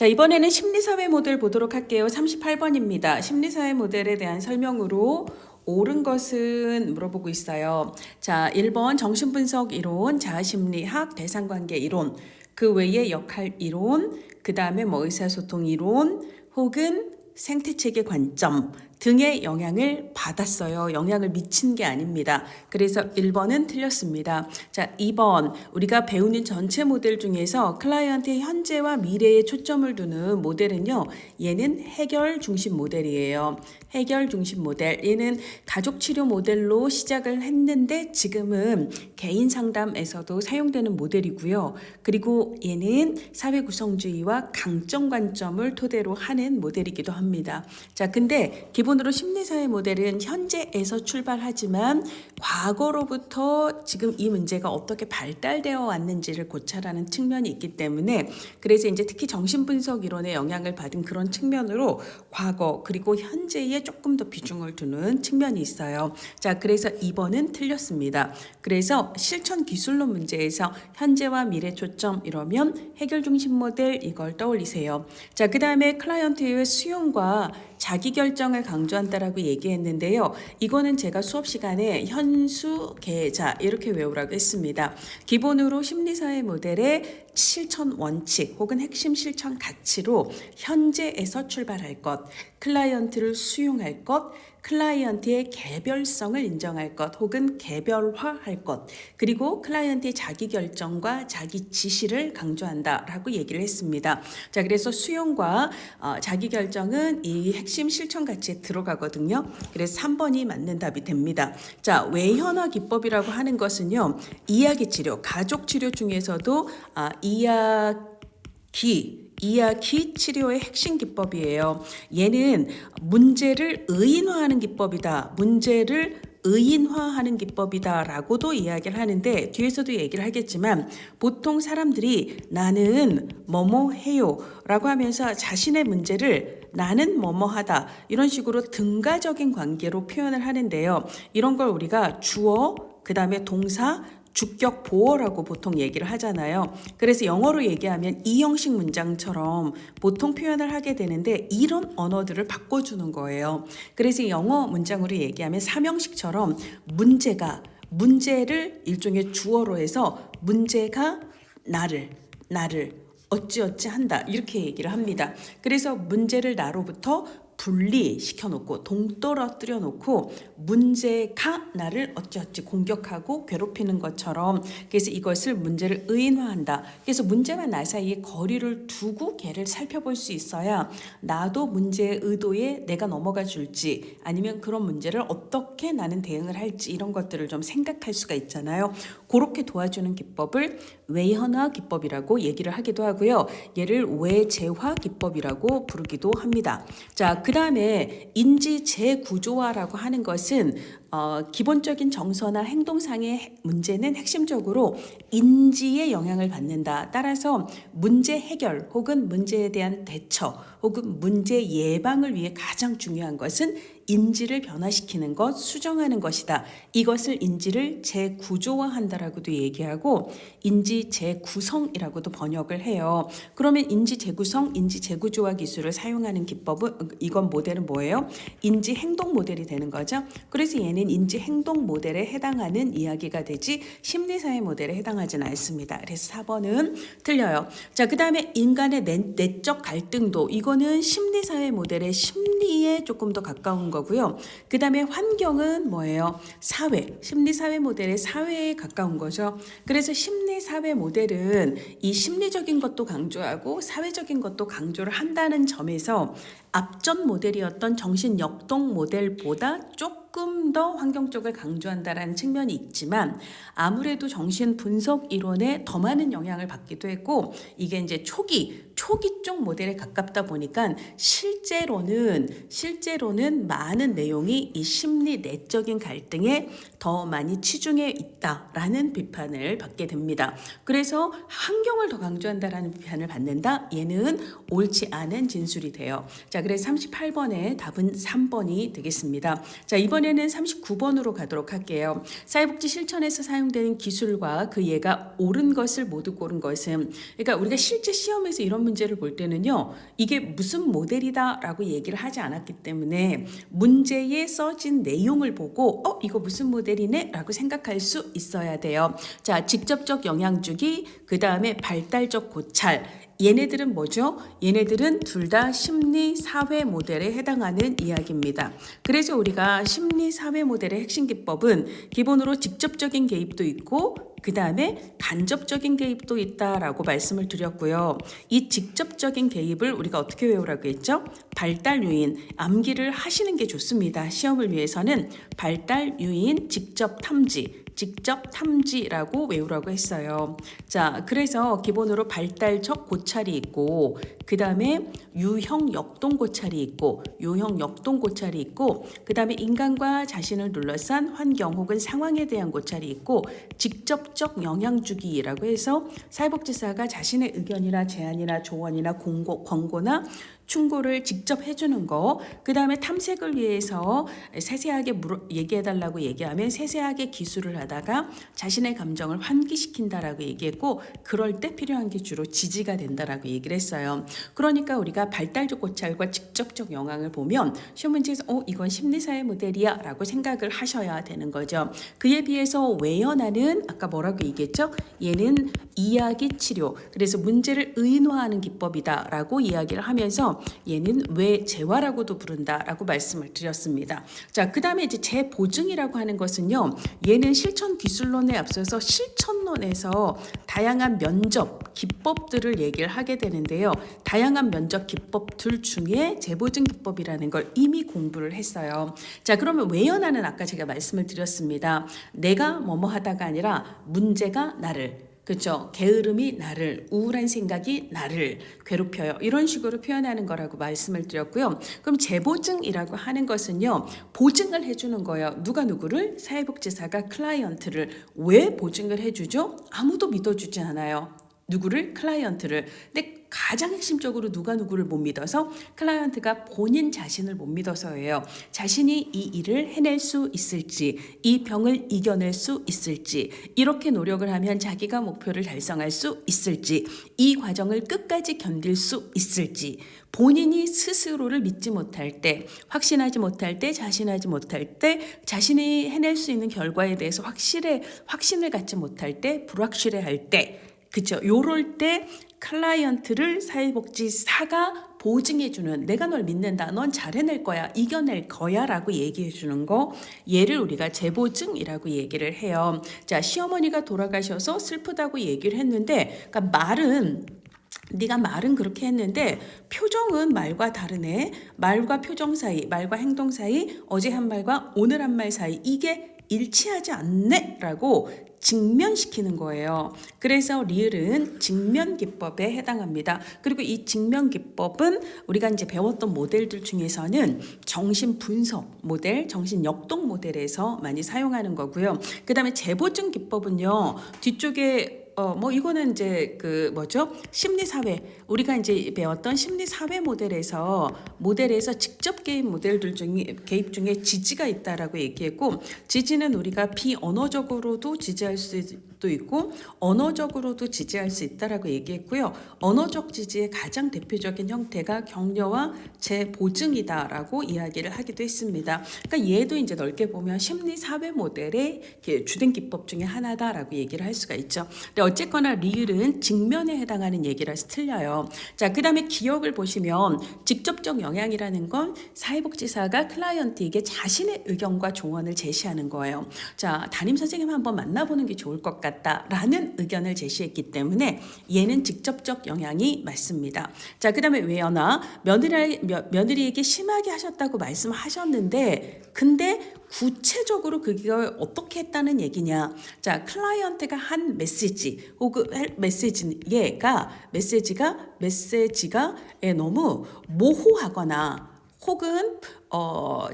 자, 이번에는 심리사회 모델 보도록 할게요. 38번입니다. 심리사회 모델에 대한 설명으로 옳은 것은 물어보고 있어요. 자, 1번 정신분석 이론, 자아심리학, 대상관계 이론, 그 외에 역할 이론, 그 다음에 의사소통 이론, 혹은 생태체계 관점 등의 영향을 받았어요. 영향을 미친 게 아닙니다. 그래서 1번은 틀렸습니다. 자, 2번 우리가 배우는 전체 모델 중에서 클라이언트의 현재와 미래에 초점을 두는 모델은요. 얘는 해결 중심 모델이에요. 해결 중심 모델. 얘는 가족 치료 모델로 시작을 했는데 지금은 개인 상담에서도 사용되는 모델이고요. 그리고 얘는 사회 구성주의와 강점 관점을 토대로 하는 모델이기도 합니다. 자, 근데 기본으로 심리사회 모델은 현재에서 출발하지만 과거로부터 지금 이 문제가 어떻게 발달되어 왔는지를 고찰하는 측면이 있기 때문에 그래서 이제 특히 정신분석 이론의 영향을 받은 그런 측면으로 과거 그리고 현재에 조금 더 비중을 두는 측면이 있어요. 자, 그래서 2번은 틀렸습니다. 그래서 실천 기술론 문제에서 현재와 미래 초점 이러면 해결 중심 모델 이걸 떠올리세요. 자, 그 다음에 클라이언트의 수용과 자기 결정을 강조한다라고 얘기했는데요. 이거는 제가 수업 시간에 현수, 계자 이렇게 외우라고 했습니다. 기본으로 심리사회 모델의 실천 원칙 혹은 핵심 실천 가치로 현재에서 출발할 것, 클라이언트를 수용할 것, 클라이언트의 개별성을 인정할 것 혹은 개별화할 것, 그리고 클라이언트의 자기 결정과 자기 지시를 강조한다라고 얘기를 했습니다. 자, 그래서 수용과 자기 결정은 이 핵심 실천 가치에 들어가거든요. 그래서 3번이 맞는 답이 됩니다. 자, 외현화 기법이라고 하는 것은요. 이야기 치료, 가족 치료 중에서도 이야기 치료의 핵심 기법이에요. 얘는 문제를 의인화하는 기법이다. 문제를 의인화하는 기법이다라고도 이야기를 하는데 뒤에서도 얘기를 하겠지만 보통 사람들이 나는 뭐뭐 해요 라고 하면서 자신의 문제를 나는 뭐뭐 하다 이런 식으로 등가적인 관계로 표현을 하는데요. 이런 걸 우리가 주어, 그 다음에 동사, 주격 보어라고 보통 얘기를 하잖아요. 그래서 영어로 얘기하면 이 형식 문장처럼 보통 표현을 하게 되는데 이런 언어들을 바꿔주는 거예요. 그래서 영어 문장으로 얘기하면 삼형식처럼 문제를 일종의 주어로 해서 문제가 나를 어찌어찌 한다 이렇게 얘기를 합니다. 그래서 문제를 나로부터 분리시켜 놓고 동떨어뜨려 놓고 문제가 나를 어찌어찌 공격하고 괴롭히는 것처럼 그래서 이것을 문제를 의인화한다. 그래서 문제와 나 사이에 거리를 두고 걔를 살펴볼 수 있어야 나도 문제의 의도에 내가 넘어가 줄지 아니면 그런 문제를 어떻게 나는 대응을 할지 이런 것들을 좀 생각할 수가 있잖아요. 그렇게 도와주는 기법을 외현화 기법이라고 얘기를 하기도 하고요. 얘를 외재화 기법이라고 부르기도 합니다. 자, 그 다음에 인지 재구조화라고 하는 것은 기본적인 정서나 행동상의 문제는 핵심적으로 인지의 영향을 받는다. 따라서 문제 해결 혹은 문제에 대한 대처 혹은 문제 예방을 위해 가장 중요한 것은 인지를 변화시키는 것, 수정하는 것이다. 이것을 인지를 재구조화한다라고도 얘기하고 인지 재구성이라고도 번역을 해요. 그러면 인지 재구성, 인지 재구조화 기술을 사용하는 기법은 이건 모델은 뭐예요? 인지 행동 모델이 되는 거죠. 그래서 얘는 인지 행동 모델에 해당하는 이야기가 되지 심리사회 모델에 해당하지는 않습니다. 그래서 4번은 틀려요. 자, 그 다음에 인간의 내적 갈등도 이거는 심리사회 모델의 심리에 조금 더 가까운 거고요. 그 다음에 환경은 뭐예요? 심리사회 모델의 사회에 가까운 거죠. 그래서 심리사회 모델은 이 심리적인 것도 강조하고 사회적인 것도 강조를 한다는 점에서 앞전 모델이었던 정신역동 모델보다 조금 더 환경 쪽을 강조한다라는 측면이 있지만 아무래도 정신 분석 이론에 더 많은 영향을 받기도 했고 이게 이제 초기 쪽 모델에 가깝다 보니까 실제로는 많은 내용이 이 심리 내적인 갈등에 더 많이 치중해 있다라는 비판을 받게 됩니다. 그래서 환경을 더 강조한다라는 비판을 받는다. 얘는 옳지 않은 진술이 돼요. 자, 그래서 38번의 답은 3번이 되겠습니다. 자, 이번에는 39번으로 가도록 할게요. 사회복지 실천에서 사용되는 기술과 그 예가 옳은 것을 모두 고른 것은 그러니까 우리가 실제 시험에서 이런 문제를 볼 때는요, 이게 무슨 모델이다라고 얘기를 하지 않았기 때문에 문제에 써진 내용을 보고 이거 무슨 모델이네? 라고 생각할 수 있어야 돼요. 자, 직접적 영향주기, 그 다음에 발달적 고찰. 얘네들은 뭐죠? 얘네들은 둘 다 심리 사회 모델에 해당하는 이야기입니다. 그래서 우리가 심리 사회 모델의 핵심 기법은 기본으로 직접적인 개입도 있고 그 다음에 간접적인 개입도 있다라고 말씀을 드렸고요. 이 직접적인 개입을 우리가 어떻게 외우라고 했죠? 발달 요인, 암기를 하시는 게 좋습니다. 시험을 위해서는 발달 요인 직접 탐지라고 외우라고 했어요. 자, 그래서 기본으로 발달적 고찰이 있고 그 다음에 유형 역동 고찰이 있고 그 다음에 인간과 자신을 둘러싼 환경 혹은 상황에 대한 고찰이 있고 직접적 영향주기라고 해서 사회복지사가 자신의 의견이나 제안이나 조언이나 권고나 충고를 직접 해주는 거, 그 다음에 탐색을 위해서 세세하게 얘기해달라고 얘기하면 세세하게 기술을 하다가 자신의 감정을 환기시킨다라고 얘기했고 그럴 때 필요한 게 주로 지지가 된다라고 얘기를 했어요. 그러니까 우리가 발달적 고찰과 직접적 영향을 보면 시험 문제에서 이건 심리사회 모델이야 라고 생각을 하셔야 되는 거죠. 그에 비해서 외연화는 아까 뭐라고 얘기했죠? 얘는 이야기 치료, 그래서 문제를 의인화하는 기법이다 라고 이야기를 하면서 얘는 외재화라고도 부른다라고 말씀을 드렸습니다. 자, 그 다음에 이제 재보증이라고 하는 것은요, 얘는 실천 기술론에 앞서서 실천론에서 다양한 면접 기법들을 얘기를 하게 되는데요. 다양한 면접 기법들 중에 재보증 기법이라는 걸 이미 공부를 했어요. 자, 그러면 외연화는 아까 제가 말씀을 드렸습니다. 내가 뭐뭐 하다가 아니라 문제가 나를, 그렇죠. 게으름이 나를, 우울한 생각이 나를 괴롭혀요. 이런 식으로 표현하는 거라고 말씀을 드렸고요. 그럼 재보증이라고 하는 것은요, 보증을 해주는 거예요. 누가 누구를? 사회복지사가 클라이언트를. 왜 보증을 해주죠? 아무도 믿어주지 않아요. 누구를? 클라이언트를. 근데 가장 핵심적으로 누가 누구를 못 믿어서? 클라이언트가 본인 자신을 못 믿어서예요. 자신이 이 일을 해낼 수 있을지, 이 병을 이겨낼 수 있을지, 이렇게 노력을 하면 자기가 목표를 달성할 수 있을지, 이 과정을 끝까지 견딜 수 있을지, 본인이 스스로를 믿지 못할 때, 확신하지 못할 때, 자신하지 못할 때, 자신이 해낼 수 있는 결과에 대해서 확신을 갖지 못할 때, 불확실해할 때, 그렇죠. 요럴 때 클라이언트를 사회복지사가 보증해주는, 내가 널 믿는다, 넌 잘해낼 거야, 이겨낼 거야 라고 얘기해주는 거, 얘를 우리가 재보증이라고 얘기를 해요. 자, 시어머니가 돌아가셔서 슬프다고 얘기를 했는데, 그러니까 네가 말은 그렇게 했는데 표정은 말과 다르네. 말과 표정 사이, 말과 행동 사이, 어제 한 말과 오늘 한 말 사이, 이게 일치하지 않네 라고 직면시키는 거예요. 그래서 리을은 직면 기법에 해당합니다. 그리고 이 직면 기법은 우리가 이제 배웠던 모델들 중에서는 정신 분석 모델, 정신 역동 모델에서 많이 사용하는 거고요. 그 다음에 재보증 기법은요, 뒤쪽에 이거는 이제 심리사회, 우리가 이제 배웠던 심리사회 모델에서 직접 개입 중에 지지가 있다라고 얘기했고, 지지는 우리가 비언어적으로도 지지할 수도 있고 언어적으로도 지지할 수 있다라고 얘기했고요. 언어적 지지의 가장 대표적인 형태가 격려와 재보증이다라고 이야기를 하기도 했습니다. 그러니까 얘도 이제 넓게 보면 심리사회 모델의 주된 기법 중에 하나다라고 얘기를 할 수가 있죠. 근데 어쨌거나 리을은 직면에 해당하는 얘기라서 틀려요. 자, 그 다음에 기억을 보시면 직접적 영향이라는 건 사회복지사가 클라이언트에게 자신의 의견과 조언을 제시하는 거예요. 자, 담임 선생님 한번 만나보는 게 좋을 것 같다라는 의견을 제시했기 때문에 얘는 직접적 영향이 맞습니다. 자, 그 다음에 외연화, 며느리에게 심하게 하셨다고 말씀하셨는데 근데 구체적으로 그게 어떻게 했다는 얘기냐. 자, 클라이언트가 한 메시지 혹은 메시지가 너무 모호하거나 혹은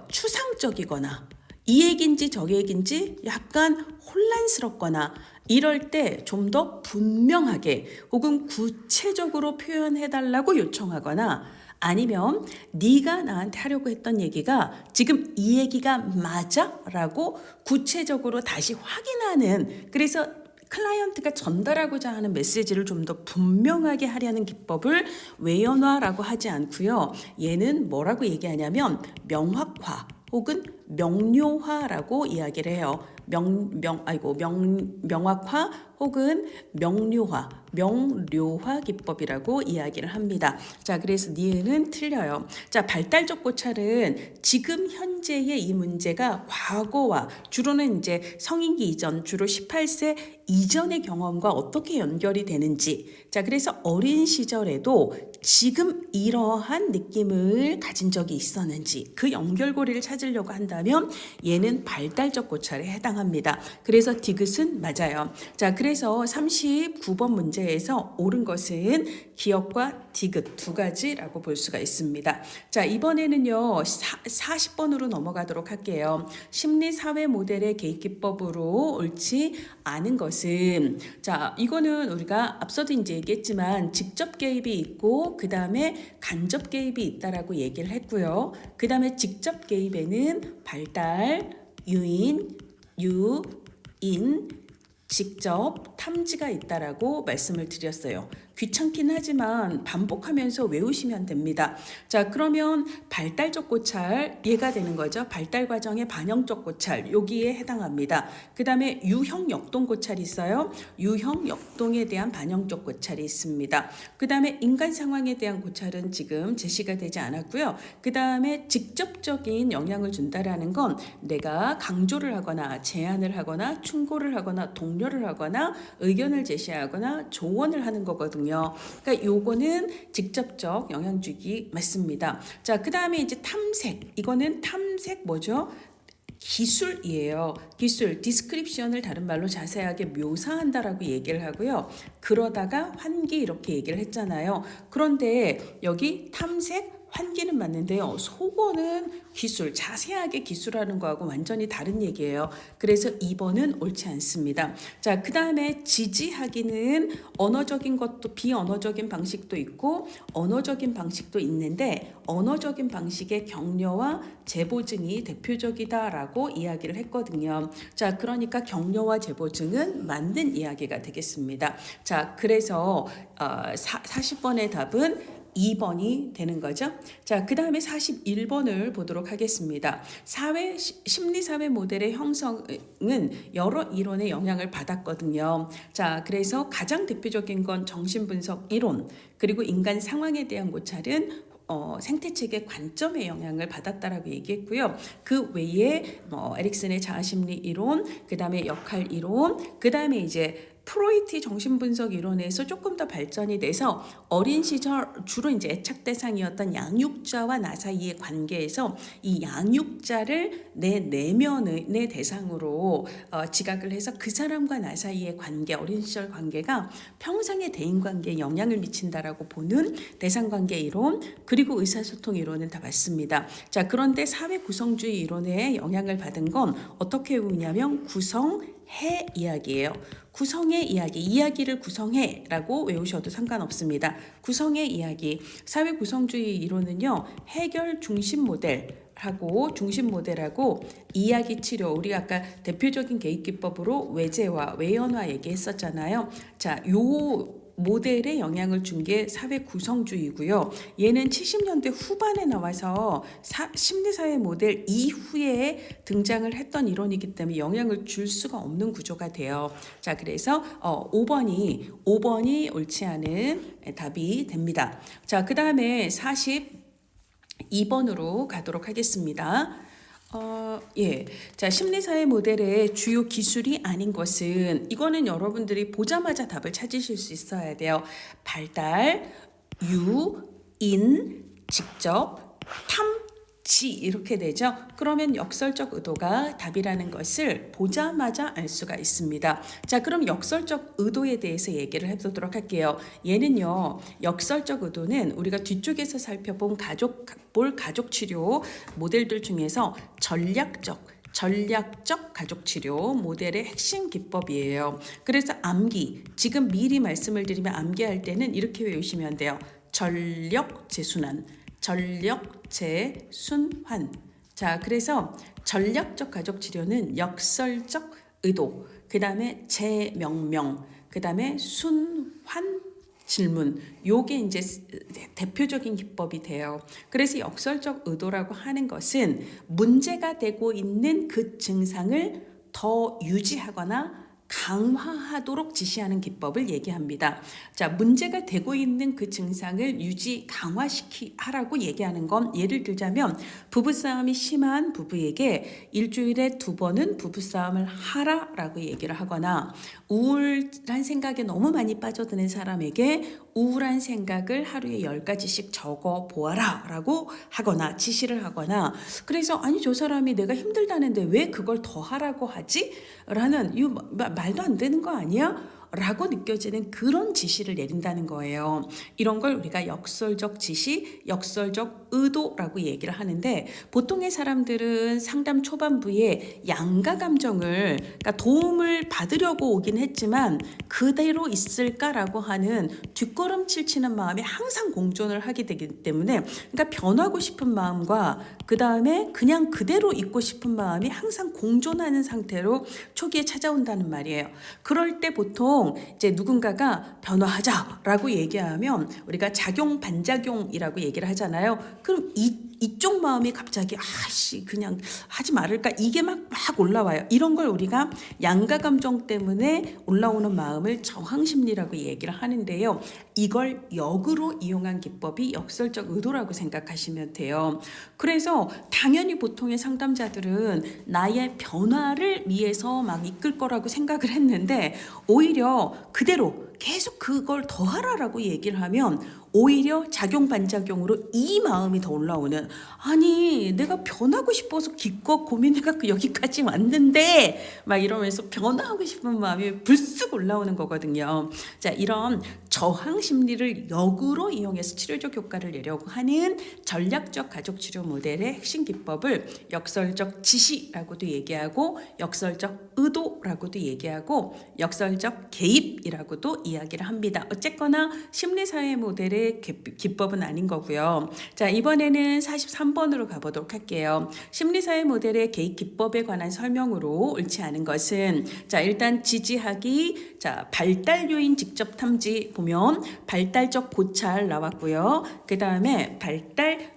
추상적이거나 이 얘기인지 저 얘기인지 약간 혼란스럽거나 이럴 때 좀 더 분명하게 혹은 구체적으로 표현해달라고 요청하거나 아니면 네가 나한테 하려고 했던 얘기가 지금 이 얘기가 맞아? 라고 구체적으로 다시 확인하는, 그래서 클라이언트가 전달하고자 하는 메시지를 좀 더 분명하게 하려는 기법을 외연화라고 하지 않고요. 얘는 뭐라고 얘기하냐면 명확화 혹은 명료화라고 이야기를 해요. 명확화 혹은 명료화 기법이라고 이야기를 합니다. 자, 그래서 니은은 틀려요. 자, 발달적 고찰은 지금 현재의 이 문제가 과거와 주로는 이제 성인기 이전, 주로 18세 이전의 경험과 어떻게 연결이 되는지. 자, 그래서 어린 시절에도 지금 이러한 느낌을 가진 적이 있었는지 그 연결고리를 찾으려고 한다면 얘는 발달적 고찰에 해당합니다. 그래서 디귿은 맞아요. 자, 그래서 39번 문제에서 옳은 것은 기억과 디귿 두 가지라고 볼 수가 있습니다. 자, 이번에는요 40번으로 넘어가도록 할게요. 심리사회 모델의 개입기법으로 옳지 않은 것은, 자, 이거는 우리가 앞서도 이제 얘기했지만 직접 개입이 있고 그 다음에 간접 개입이 있다라고 얘기를 했고요. 그 다음에 직접 개입에는 발달, 유인, 직접, 탐지가 있다라고 말씀을 드렸어요. 귀찮긴 하지만 반복하면서 외우시면 됩니다. 자, 그러면 발달적 고찰 얘가 되는 거죠. 발달 과정의 반영적 고찰 여기에 해당합니다. 그 다음에 유형 역동 고찰이 있어요. 유형 역동에 대한 반영적 고찰이 있습니다. 그 다음에 인간 상황에 대한 고찰은 지금 제시가 되지 않았고요. 그 다음에 직접적인 영향을 준다라는 건 내가 강조를 하거나 제안을 하거나 충고를 하거나 독려를 하거나 의견을 제시하거나 조언을 하는 거거든요. 그러니까 요거는 직접적 영향 주기 맞습니다. 자, 그 다음에 이제 탐색. 이거는 탐색 뭐죠? 기술이에요. 기술, 디스크립션을 다른 말로 자세하게 묘사한다라고 얘기를 하고요. 그러다가 환기 이렇게 얘기를 했잖아요. 그런데 여기 탐색, 환기는 맞는데요. 속어는 기술, 자세하게 기술하는 거하고 완전히 다른 얘기예요. 그래서 2번은 옳지 않습니다. 자, 그 다음에 지지하기는 언어적인 것도 비언어적인 방식도 있고 언어적인 방식도 있는데 언어적인 방식의 격려와 재보증이 대표적이다라고 이야기를 했거든요. 자, 그러니까 격려와 재보증은 맞는 이야기가 되겠습니다. 자, 그래서 40번의 답은 2번이 되는 거죠. 자, 그 다음에 41번을 보도록 하겠습니다. 심리사회 모델의 형성은 여러 이론의 영향을 받았거든요. 자, 그래서 가장 대표적인 건 정신분석 이론, 그리고 인간 상황에 대한 고찰은 생태체계 관점의 영향을 받았다라고 얘기했고요. 그 외에 에릭슨의 자아심리 이론, 그 다음에 역할 이론, 그 다음에 이제 프로이트 정신분석 이론에서 조금 더 발전이 돼서 어린 시절 주로 이제 애착 대상이었던 양육자와 나 사이의 관계에서 이 양육자를 내 내면의 대상으로 지각을 해서 그 사람과 나 사이의 관계, 어린 시절 관계가 평생의 대인관계에 영향을 미친다라고 보는 대상관계 이론, 그리고 의사소통 이론은 다 맞습니다. 자, 그런데 사회 구성주의 이론에 영향을 받은 건 어떻게 보냐면 구성해 이야기예요. 구성의 이야기를 구성해라고 외우셔도 상관없습니다. 구성의 이야기, 사회 구성주의 이론은요, 해결 중심 모델하고 이야기 치료, 우리가 아까 대표적인 개입 기법으로 외제화, 외연화 얘기했었잖아요. 자, 요 모델에 영향을 준 게 사회 구성주의고요. 얘는 70년대 후반에 나와서 심리사회 모델 이후에 등장을 했던 이론이기 때문에 영향을 줄 수가 없는 구조가 돼요. 자, 그래서 5번이 옳지 않은 답이 됩니다. 자, 그 다음에 42번으로 가도록 하겠습니다. 자, 심리사회 모델의 주요 기술이 아닌 것은, 이거는 여러분들이 보자마자 답을 찾으실 수 있어야 돼요. 발달, 직접, 탐지 이렇게 되죠. 그러면 역설적 의도가 답이라는 것을 보자마자 알 수가 있습니다. 자, 그럼 역설적 의도에 대해서 얘기를 해보도록 할게요. 얘는요, 역설적 의도는 우리가 뒤쪽에서 살펴본 가족 치료 모델들 중에서 전략적 가족치료 모델의 핵심 기법이에요. 그래서 암기, 지금 미리 말씀을 드리면 암기할 때는 이렇게 외우시면 돼요. 전력 재순환. 자, 그래서 전략적 가족치료는 역설적 의도, 그 다음에 재명명, 그 다음에 순환 질문, 요게 이제 대표적인 기법이 돼요. 그래서 역설적 의도라고 하는 것은 문제가 되고 있는 그 증상을 더 유지하거나 강화하도록 지시하는 기법을 얘기합니다. 자, 문제가 되고 있는 그 증상을 유지 하라고 얘기하는 건, 예를 들자면 부부싸움이 심한 부부에게 일주일에 2번은 부부싸움을 하라라고 얘기를 하거나, 우울한 생각에 너무 많이 빠져드는 사람에게 우울한 생각을 하루에 10가지씩 적어 보아라 라고 하거나 지시를 하거나, 그래서 아니 저 사람이 내가 힘들다는데 왜 그걸 더 하라고 하지? 라는, 이거 말도 안 되는 거 아니야? 라고 느껴지는 그런 지시를 내린다는 거예요. 이런 걸 우리가 역설적 지시, 역설적 의도라고 얘기를 하는데, 보통의 사람들은 상담 초반부에 양가 감정을, 그러니까 도움을 받으려고 오긴 했지만 그대로 있을까라고 하는 뒷걸음질 치는 마음이 항상 공존을 하게 되기 때문에, 그러니까 변하고 싶은 마음과 그 다음에 그냥 그대로 있고 싶은 마음이 항상 공존하는 상태로 초기에 찾아온다는 말이에요. 그럴 때 보통 이제 누군가가 변화하자라고 얘기하면 우리가 작용 반작용이라고 얘기를 하잖아요. 그럼 이쪽 마음이 갑자기 그냥 하지 말을까, 이게 막 올라와요. 이런 걸 우리가 양가 감정 때문에 올라오는 마음을 저항심리라고 얘기를 하는데요. 이걸 역으로 이용한 기법이 역설적 의도라고 생각하시면 돼요. 그래서 당연히 보통의 상담자들은 나의 변화를 위해서 막 이끌 거라고 생각을 했는데, 오히려 그대로 계속 그걸 더 하라라고 얘기를 하면 오히려 작용 반작용으로 이 마음이 더 올라오는, 아니 내가 변하고 싶어서 기껏 고민해갖고 여기까지 왔는데 막 이러면서 변화하고 싶은 마음이 불쑥 올라오는 거거든요. 자, 이런 저항 심리를 역으로 이용해서 치료적 효과를 내려고 하는 전략적 가족치료 모델의 핵심 기법을 역설적 지시라고도 얘기하고, 역설적 의도라고도 얘기하고, 역설적 개입이라고도 이야기를 합니다. 어쨌거나 심리사회 모델의 기법은 아닌 거고요. 자, 이번에는 43번으로 가보도록 할게요. 심리사회 모델의 개입 기법에 관한 설명으로 옳지 않은 것은, 자, 일단 지지하기, 자, 발달 요인 직접 탐지 보면 발달적 고찰 나왔고요. 그 다음에 발달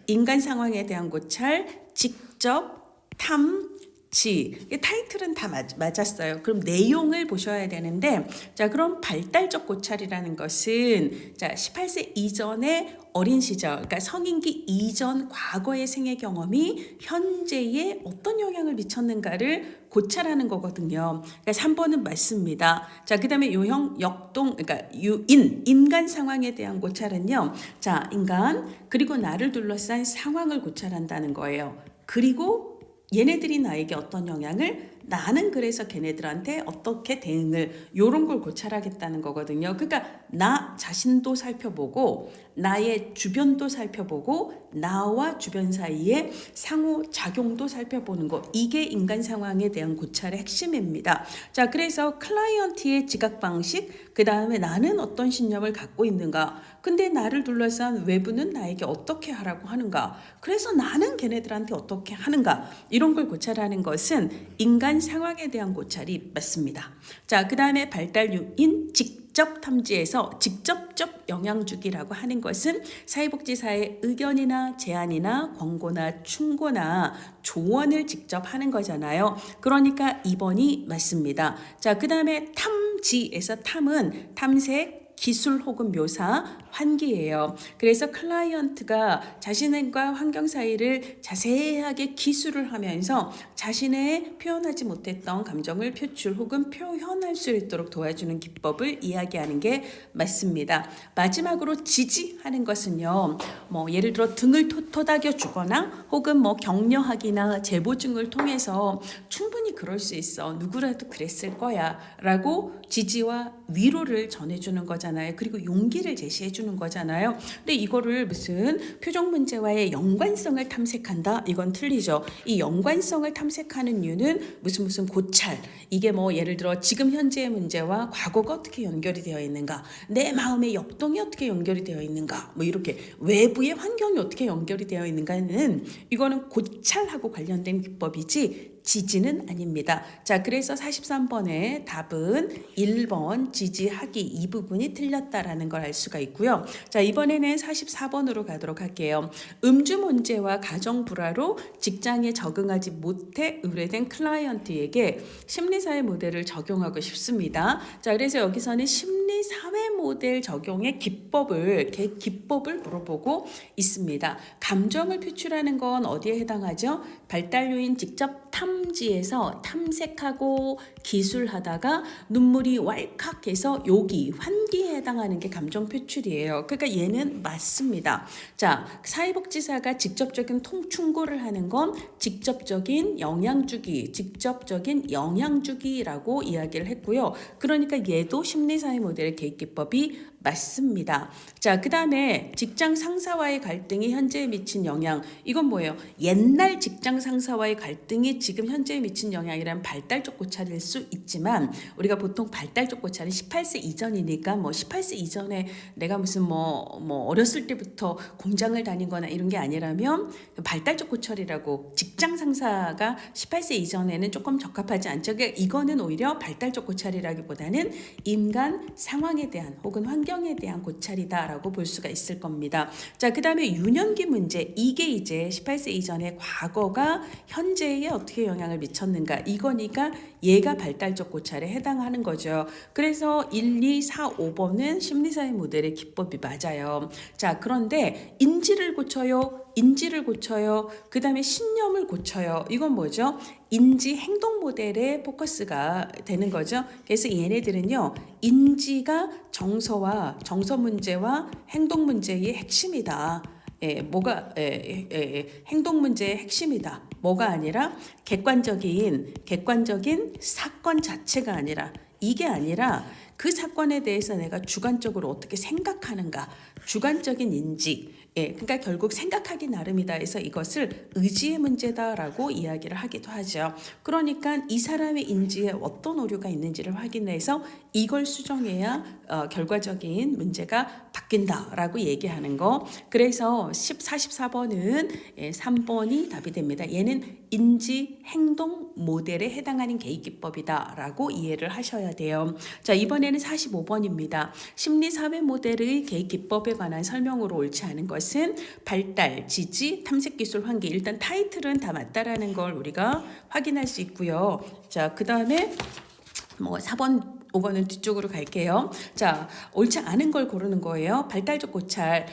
인간 상황에 대한 고찰, 직접 탐지, 타이틀은 다 맞았어요. 그럼 내용을 보셔야 되는데, 자, 그럼 발달적 고찰이라는 것은, 자, 18세 이전의 어린 시절, 그러니까 성인기 이전 과거의 생애 경험이 현재에 어떤 영향을 미쳤는가를 고찰하는 거거든요. 그러니까 3번은 맞습니다. 자, 그 다음에 요형 역동, 그러니까 인간 상황에 대한 고찰은요. 자, 인간, 그리고 나를 둘러싼 상황을 고찰한다는 거예요. 그리고 얘네들이 나에게 어떤 영향을, 나는 그래서 걔네들한테 어떻게 대응을, 요런 걸 고찰하겠다는 거거든요. 그러니까 나 자신도 살펴보고 나의 주변도 살펴보고 나와 주변 사이의 상호작용도 살펴보는 거, 이게 인간 상황에 대한 고찰의 핵심입니다. 자, 그래서 클라이언트의 지각 방식, 그 다음에 나는 어떤 신념을 갖고 있는가, 근데 나를 둘러싼 외부는 나에게 어떻게 하라고 하는가, 그래서 나는 걔네들한테 어떻게 하는가, 이런 걸 고찰하는 것은 인간 상황에 대한 고찰이 맞습니다. 자, 그 다음에 발달 요인 직접 탐지에서 직접적 영향 주기라고 하는 것은 사회복지사의 의견이나 제안이나 권고나 충고나 조언을 직접 하는 거잖아요. 그러니까 2번이 맞습니다. 자, 그 다음에 탐지에서 탐은 탐색, 기술 혹은 묘사, 환기예요. 그래서 클라이언트가 자신과 환경 사이를 자세하게 기술을 하면서 자신의 표현하지 못했던 감정을 표출 혹은 표현할 수 있도록 도와주는 기법을 이야기하는 게 맞습니다. 마지막으로 지지하는 것은요, 뭐 예를 들어 등을 토닥여 주거나 혹은 뭐 격려하기나 제보증을 통해서 충분히 그럴 수 있어, 누구라도 그랬을 거야 라고 지지와 위로를 전해주는 거잖아요. 그리고 용기를 제시해주는 거잖아요. 근데 이거를 무슨 표정 문제와의 연관성을 탐색한다? 이건 틀리죠. 이 연관성을 탐색하는 이유는 무슨 고찰, 이게 뭐 예를 들어 지금 현재의 문제와 과거가 어떻게 연결이 되어 있는가, 내 마음의 역동이 어떻게 연결이 되어 있는가, 뭐 이렇게 외부의 환경이 어떻게 연결이 되어 있는가는, 이거는 고찰하고 관련된 기법이지 지지는 아닙니다. 자, 그래서 43번의 답은 1번 지지하기 이 부분이 틀렸다라는 걸 알 수가 있고요. 자, 이번에는 44번으로 가도록 할게요. 음주 문제와 가정 불화로 직장에 적응하지 못해 의뢰된 클라이언트에게 심리사회 모델을 적용하고 싶습니다. 자, 그래서 여기서는 심리사회 모델 적용의 기법을 물어보고 있습니다. 감정을 표출하는 건 어디에 해당하죠? 발달 요인 직접 탐지에서 탐색하고 기술하다가 눈물이 왈칵해서 요기, 환기에 해당하는 게 감정 표출이에요. 그러니까 얘는 맞습니다. 자, 사회복지사가 직접적인 충고를 하는 건 직접적인 영향주기라고 이야기를 했고요. 그러니까 얘도 심리사회 모델의 개입기법이 맞습니다. 자, 그 다음에 직장 상사와의 갈등이 현재에 미친 영향. 이건 뭐예요? 옛날 직장 상사와의 갈등이 지금 현재에 미친 영향이란 발달적 고찰일 수 있지만 우리가 보통 발달적 고찰은 18세 이전이니까 뭐 18세 이전에 내가 무슨 뭐 어렸을 때부터 공장을 다닌 거나 이런 게 아니라면 발달적 고찰이라고 직장 상사가 18세 이전에는 조금 적합하지 않죠. 그러니까 이거는 오히려 발달적 고찰이라기보다는 인간 상황에 대한 혹은 환경에 대한 고찰이다라고 볼 수가 있을 겁니다. 자, 그 다음에 유년기 문제. 이게 이제 18세 이전의 과거가 현재에 어떻게 영향을 미쳤는가. 이거니까 얘가 발달적 고찰에 해당하는 거죠. 그래서 1, 2, 4, 5번은 심리사회 모델의 기법이 맞아요. 자, 그런데 인지를 고쳐요. 그 다음에 신념을 고쳐요. 이건 뭐죠? 인지 행동 모델의 포커스가 되는 거죠. 그래서 얘네들은요, 인지가 정서 문제와 행동 문제의 핵심이다. 행동 문제의 핵심이다. 뭐가 아니라 객관적인 사건 자체가 아니라 이게 아니라 그 사건에 대해서 내가 주관적으로 어떻게 생각하는가, 주관적인 인지, 그러니까 결국 생각하기 나름이다 해서 이것을 의지의 문제다라고 이야기를 하기도 하죠. 그러니까 이 사람의 인지에 어떤 오류가 있는지를 확인해서 이걸 수정해야 결과적인 문제가 바뀐다라고 얘기하는 거. 그래서 44번은 3번이 답이 됩니다. 얘는 인지 행동 모델에 해당하는 개입기법이다라고 이해를 하셔야 돼요. 자, 이번에는 45번입니다. 심리사회 모델의 개입기법에 관한 설명으로 옳지 않은 것은 발달, 지지, 탐색기술, 환기. 일단 타이틀은 다 맞다라는 걸 우리가 확인할 수 있고요. 자, 그 다음에 4번 5번은 뒤쪽으로 갈게요. 자, 옳지 않은 걸 고르는 거예요. 발달적 고찰,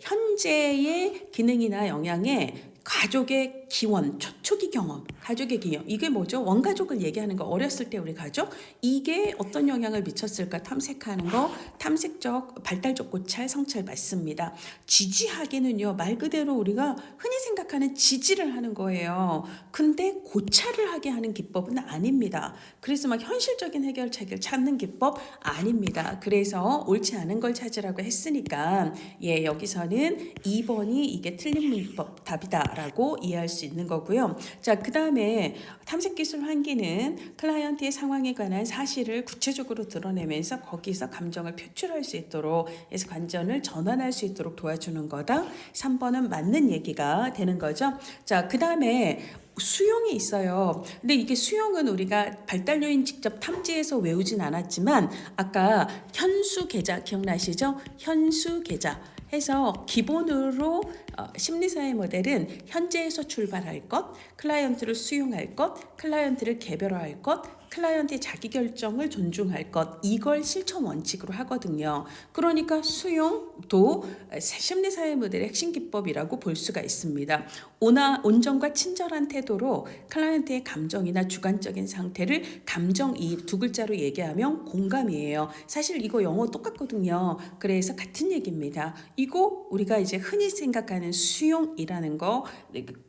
현재의 기능이나 영향에 가족의 기원, 초기 경험, 가족의 기억. 이게 뭐죠? 원가족을 얘기하는 거. 어렸을 때 우리 가족. 이게 어떤 영향을 미쳤을까 탐색하는 거. 탐색적, 발달적 고찰, 성찰 맞습니다. 지지하기는요, 말 그대로 우리가 흔히 생각하는 지지를 하는 거예요. 근데 고찰을 하게 하는 기법은 아닙니다. 그래서 막 현실적인 해결책을 찾는 기법 아닙니다. 그래서 옳지 않은 걸 찾으라고 했으니까 여기서는 2번이 이게 틀린 문법 답이다라고 이해할 수 있는 거고요. 자, 그 다음에 탐색기술 환기는 클라이언트의 상황에 관한 사실을 구체적으로 드러내면서 거기서 감정을 표출할 수 있도록 해서 관점을 전환할 수 있도록 도와주는 거다. 3번은 맞는 얘기가 되는 거죠. 자, 그 다음에 수용이 있어요. 근데 이게 수용은 우리가 발달 요인 직접 탐지해서 외우진 않았지만 아까 현수 계좌 기억나시죠? 현수 계좌 해서 기본으로 심리사회 모델은 현재에서 출발할 것, 클라이언트를 수용할 것, 클라이언트를 개별화할 것, 클라이언트의 자기결정을 존중할 것, 이걸 실천 원칙으로 하거든요. 그러니까 수용도 심리사회 모델의 핵심 기법이라고 볼 수가 있습니다. 온전과 친절한 태도로 클라이언트의 감정이나 주관적인 상태를 감정 이 두 글자로 얘기하면 공감이에요. 사실 이거 영어 똑같거든요. 그래서 같은 얘기입니다. 이거 우리가 이제 흔히 생각하는 수용이라는 거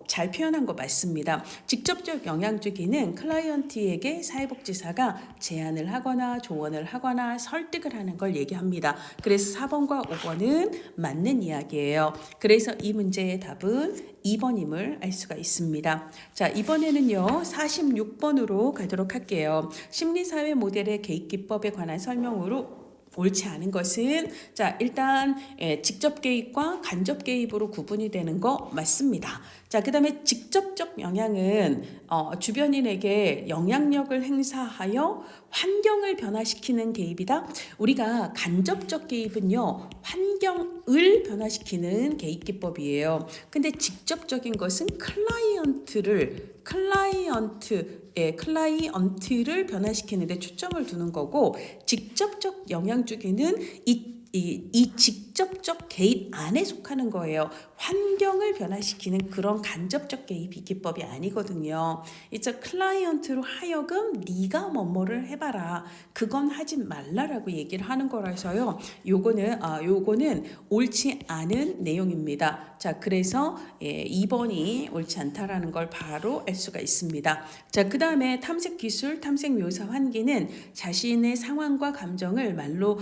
잘 표현한 거 맞습니다. 직접적 영향주기는 클라이언트에게 사회복지사가 제안을 하거나 조언을 하거나 설득을 하는 걸 얘기합니다. 그래서 4번과 5번은 맞는 이야기예요. 그래서 이 문제의 답은 2번임을 알 수가 있습니다. 자, 이번에는요 46번으로 가도록 할게요. 심리사회 모델의 개입기법에 관한 설명으로 옳지 않은 것은 자 일단 직접 개입과 간접 개입으로 구분이 되는 거 맞습니다. 자 그다음에 직접적 영향은 주변인에게 영향력을 행사하여 환경을 변화시키는 개입이다. 우리가 간접적 개입은요 환경을 변화시키는 개입 기법이에요. 근데 직접적인 것은 클라이언트를 변화시키는데 초점을 두는 거고 직접적 영향 주기는 이 직접적 개입 안에 속하는 거예요. 환경을 변화시키는 그런 간접적 개입 기법이 아니거든요. 이제 클라이언트로 하여금 네가 뭐뭐를 해봐라. 그건 하지 말라라고 얘기를 하는 거라서요. 요거는 옳지 않은 내용입니다. 자, 그래서 2번이 옳지 않다라는 걸 바로 알 수가 있습니다. 자, 그 다음에 탐색 기술, 탐색 묘사 환기는 자신의 상황과 감정을 말로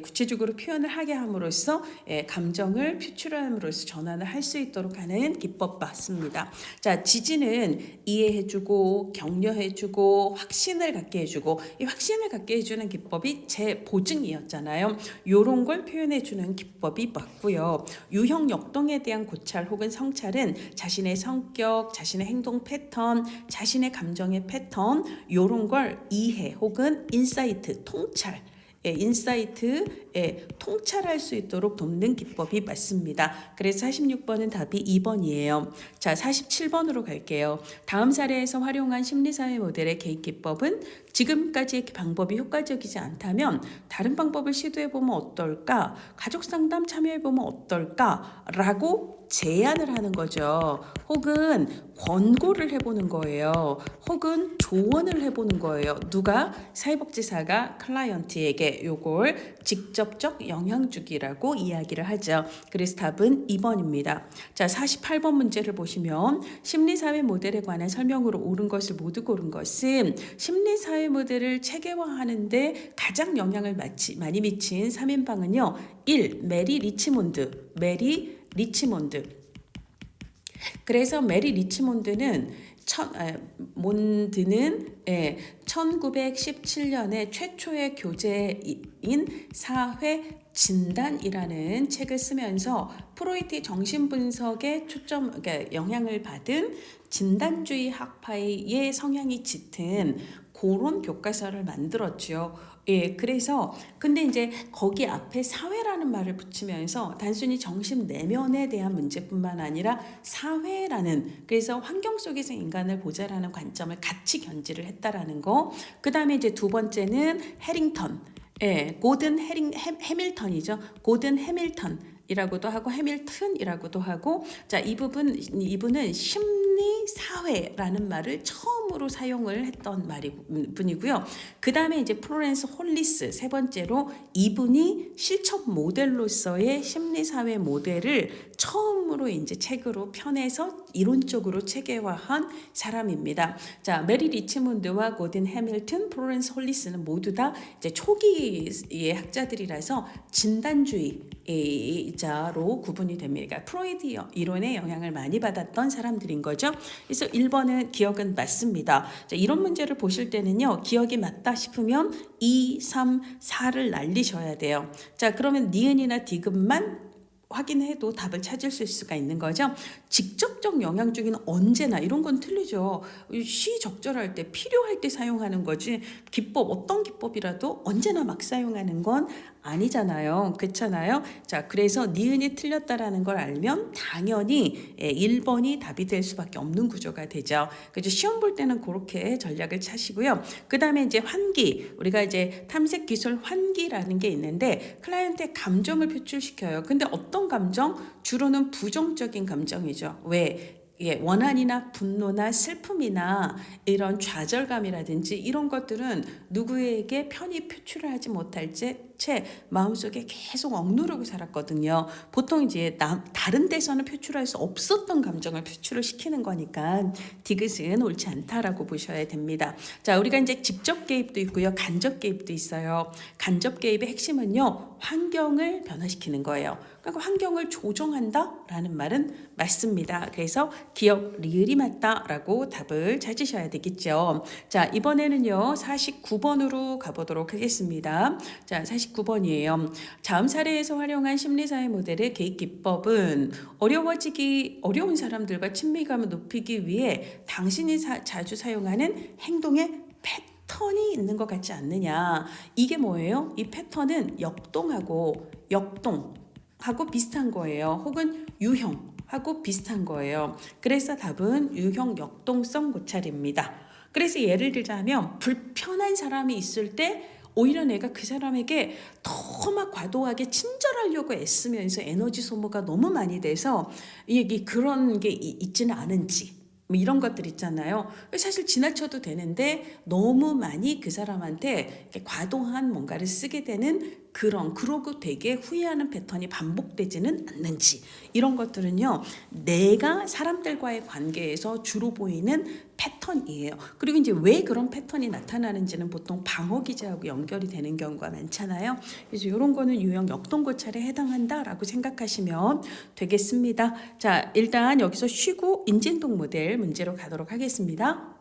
구체적으로 표현을 하게 함으로써 감정을 표출함으로써 전환을 할 수 있도록 하는 기법 맞습니다. 자, 지지는 이해해주고 격려해주고 확신을 갖게 해주고 이 확신을 갖게 해주는 기법이 제 보증이었잖아요. 요런 걸 표현해주는 기법이 맞고요. 유형 역동에 대한 고찰 혹은 성찰은 자신의 성격, 자신의 행동 패턴, 자신의 감정의 패턴 요런 걸 이해 혹은 인사이트, 통찰할 수 있도록 돕는 기법이 맞습니다. 그래서 46번은 답이 2번이에요. 자, 47번으로 갈게요. 다음 사례에서 활용한 심리사회 모델의 개입 기법은 지금까지의 방법이 효과적이지 않다면 다른 방법을 시도해보면 어떨까? 가족상담 참여해보면 어떨까? 라고 제안을 하는 거죠. 혹은 권고를 해보는 거예요. 혹은 조언을 해보는 거예요. 누가? 사회복지사가 클라이언트에게 요걸 직접적 영향 주기라고 이야기를 하죠. 그래서 답은 2번입니다. 자, 48번 문제를 보시면 심리사회 모델에 관한 설명으로 옳은 것을 모두 고른 것은 심리사회 모델을 체계화하는 데 가장 영향을 많이 미친 3인방은요. 1. 메리 리치몬드. 그래서 메리 리치몬드는 1917년에 최초의 교재인 사회 진단이라는 책을 쓰면서 프로이트 정신분석에 영향을 받은 진단주의 학파의 성향이 짙은 그런 교과서를 만들었죠. 그래서 근데 이제 거기 앞에 사회라는 말을 붙이면서 단순히 정신 내면에 대한 문제뿐만 아니라 사회라는 그래서 환경 속에서 인간을 보자라는 관점을 같이 견지를 했다라는 거. 그다음에 이제 두 번째는 해밀턴이죠. 고든 해밀턴이라고도 하고 해밀턴이라고도 하고 자, 이분은 심리 사회라는 말을 처음으로 사용을 했던 분이고요. 그다음에 이제 플로렌스 홀리스 세 번째로 이분이 실천 모델로서의 심리 사회 모델을 처음으로 이제 책으로 펴내서 이론적으로 체계화한 사람입니다. 자, 메리 리치몬드와 고든 해밀턴, 플로렌스 홀리스는 모두 다 이제 초기의 학자들이라서 진단주의자로 구분이 됩니다. 프로이드 이론의 영향을 많이 받았던 사람들인 거죠. 그래서 1번은 기억은 맞습니다. 자, 이런 문제를 보실 때는요. 기억이 맞다 싶으면 2, 3, 4를 날리셔야 돼요. 자, 그러면 니은이나 디귿만 확인해도 답을 찾을 수가 있는 거죠. 직접적 영향 주기는 언제나 이런 건 틀리죠. 시적절할 때 필요할 때 사용하는 거지 어떤 기법이라도 언제나 막 사용하는 건 아니잖아요. 그렇잖아요. 자, 그래서 니은이 틀렸다라는 걸 알면 당연히 1번이 답이 될 수밖에 없는 구조가 되죠. 그래서 시험 볼 때는 그렇게 전략을 차시고요. 그다음에 이제 환기, 우리가 이제 탐색 기술 환기라는 게 있는데 클라이언트의 감정을 표출시켜요. 근데 어떤 감정? 주로는 부정적인 감정이죠. 왜? 원한이나 분노나 슬픔이나 이런 좌절감이라든지 이런 것들은 누구에게 편히 표출을 하지 못할 채 마음속에 계속 억누르고 살았거든요. 보통 이제 다른 데서는 표출할 수 없었던 감정을 표출을 시키는 거니까 디귿은 옳지 않다라고 보셔야 됩니다. 자, 우리가 이제 직접 개입도 있고요. 간접 개입도 있어요. 간접 개입의 핵심은요. 환경을 변화시키는 거예요. 그러니까 환경을 조정한다라는 말은 맞습니다. 그래서 기억 리을이 맞다라고 답을 찾으셔야 되겠죠. 자, 이번에는요. 49번으로 가보도록 하겠습니다. 자, 29번이에요. 다음 사례에서 활용한 심리사회 모델의 개입 기법은 어려운 사람들과 친밀감을 높이기 위해 당신이 자주 사용하는 행동의 패턴이 있는 것 같지 않느냐. 이게 뭐예요? 이 패턴은 역동하고 비슷한 거예요. 혹은 유형하고 비슷한 거예요. 그래서 답은 유형 역동성 고찰입니다. 그래서 예를 들자면 불편한 사람이 있을 때 오히려 내가 그 사람에게 더 막 과도하게 친절하려고 애쓰면서 에너지 소모가 너무 많이 돼서 이게 그런 게 있지는 않은지 뭐 이런 것들 있잖아요. 사실 지나쳐도 되는데 너무 많이 그 사람한테 이렇게 과도한 뭔가를 쓰게 되는 그러고 되게 후회하는 패턴이 반복되지는 않는지 이런 것들은요. 내가 사람들과의 관계에서 주로 보이는 패턴이에요. 그리고 이제 왜 그런 패턴이 나타나는지는 보통 방어 기제하고 연결이 되는 경우가 많잖아요. 그래서 이런 거는 유형 역동고찰에 해당한다라고 생각하시면 되겠습니다. 자, 일단 여기서 쉬고 인진동 모델 문제로 가도록 하겠습니다.